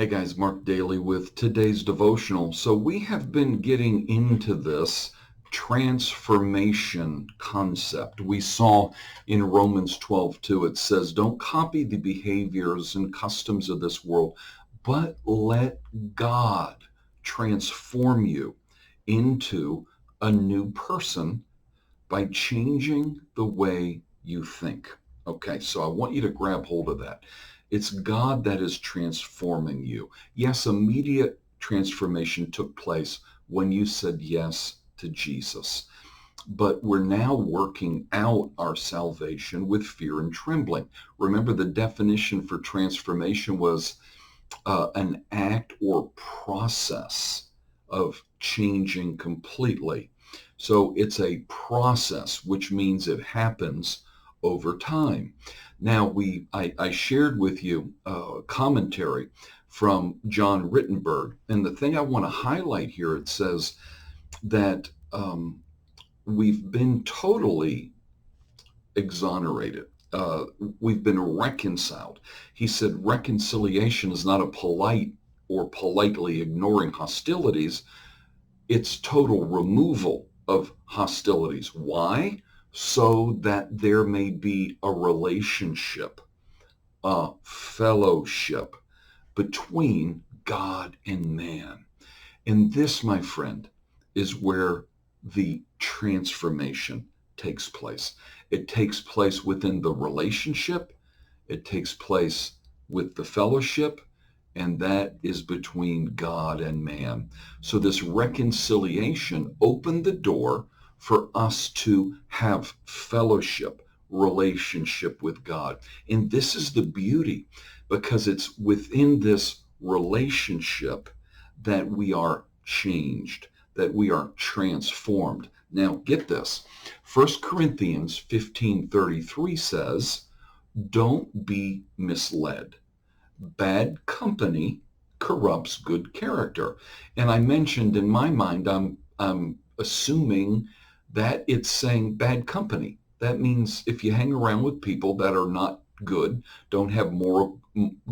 Hey guys, Mark Daly with today's devotional. So we have been getting into this transformation concept. We saw in Romans 12:2, it says, don't copy the behaviors and customs of this world, but let God transform you into a new person by changing the way you think. Okay, so I want you to grab hold of that. It's God that is transforming you. Yes, immediate transformation took place when you said yes to Jesus. But we're now working out our salvation with fear and trembling. Remember, the definition for transformation was an act or process of changing completely. So it's a process, which means it happens over time. Now, I shared with you a commentary from John Rittenberg, and the thing I want to highlight here, it says that we've been totally exonerated. We've been reconciled. He said reconciliation is not a polite or politely ignoring hostilities. It's total removal of hostilities. Why? So that there may be a relationship, a fellowship between God and man. And this, my friend, is where the transformation takes place. It takes place within the relationship, it takes place with the fellowship, and that is between God and man. So this reconciliation opened the door for us to have fellowship, relationship with God. And this is the beauty, because it's within this relationship that we are changed, that we are transformed. Now, get this. 1 Corinthians 15:33 says, don't be misled. Bad company corrupts good character. And I mentioned in my mind, I'm assuming that it's saying bad company. That means if you hang around with people that are not good, don't have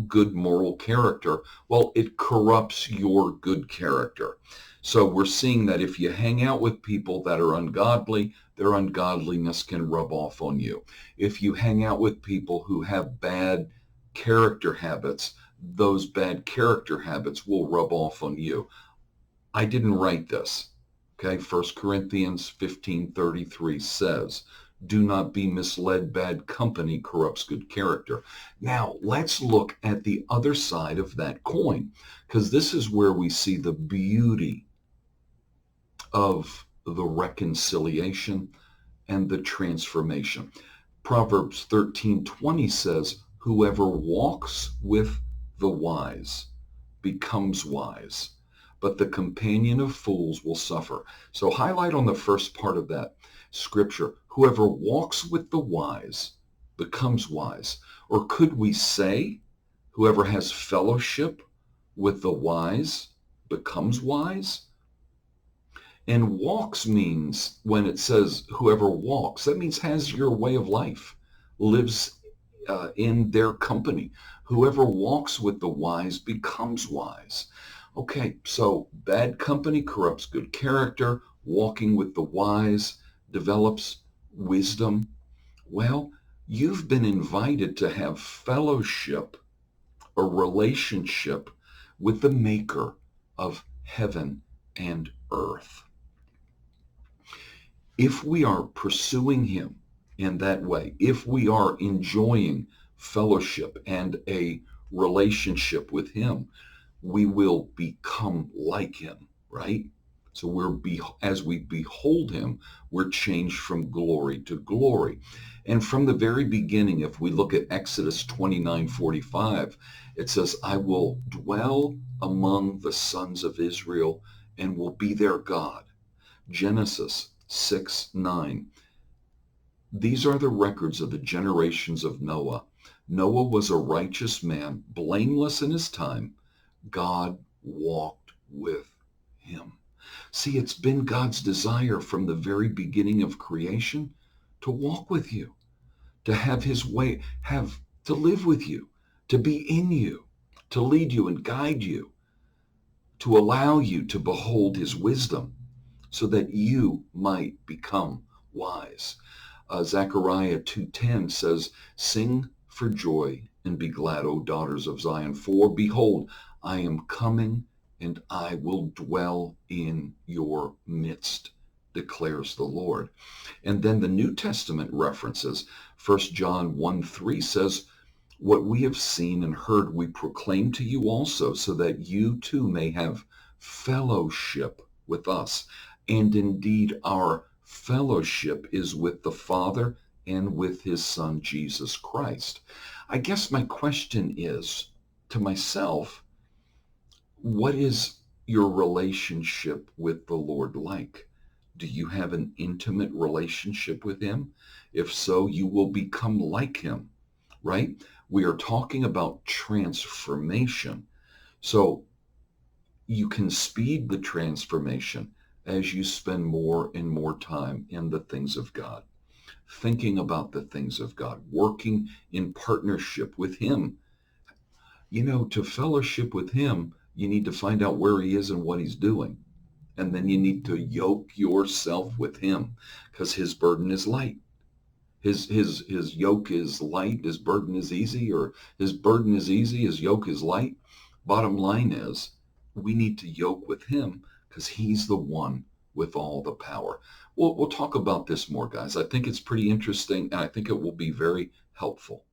good moral character, well, it corrupts your good character. So we're seeing that if you hang out with people that are ungodly, their ungodliness can rub off on you. If you hang out with people who have bad character habits, those bad character habits will rub off on you. I didn't write this. Okay, 1 Corinthians 15:33 says, do not be misled, bad company corrupts good character. Now, let's look at the other side of that coin, because this is where we see the beauty of the reconciliation and the transformation. Proverbs 13:20 says, whoever walks with the wise becomes wise, but the companion of fools will suffer. So highlight on the first part of that scripture, whoever walks with the wise becomes wise. Or could we say, whoever has fellowship with the wise becomes wise? And walks means, when it says whoever walks, that means has your way of life, lives in their company. Whoever walks with the wise becomes wise. Okay, so bad company corrupts good character. Walking with the wise develops wisdom. Well, you've been invited to have fellowship, a relationship with the maker of heaven and earth. If we are pursuing him in that way, if we are enjoying fellowship and a relationship with him, we will become like him, right? So as we behold him, we're changed from glory to glory. And from the very beginning, if we look at Exodus 29:45, it says, I will dwell among the sons of Israel and will be their God. Genesis 6:9. These are the records of the generations of Noah. Noah was a righteous man, blameless in his time. God walked with him. See, it's been God's desire from the very beginning of creation to walk with you, to have his way, to live with you, to be in you. to lead you and guide you, to allow you to behold his wisdom so that you might become wise. Zechariah 2:10 says, "Sing for joy and be glad, O daughters of Zion, for behold, I am coming and I will dwell in your midst, declares the Lord." And then the New Testament references, 1 John 1:3 says, "What we have seen and heard we proclaim to you also, so that you too may have fellowship with us. And indeed, our fellowship is with the Father and with his Son, Jesus Christ." I guess my question is to myself, what is your relationship with the Lord like? Do you have an intimate relationship with him? If so, you will become like him, right? We are talking about transformation. So you can speed the transformation as you spend more and more time in the things of God, thinking about the things of God, working in partnership with him. You know, to fellowship with him, you need to find out where he is and what he's doing. And then you need to yoke yourself with him because his burden is light. His yoke is light, his burden is easy, or his burden is easy, his yoke is light. Bottom line is, we need to yoke with him because he's the one with all the power. We'll talk about this more, guys. I think it's pretty interesting, and I think it will be very helpful.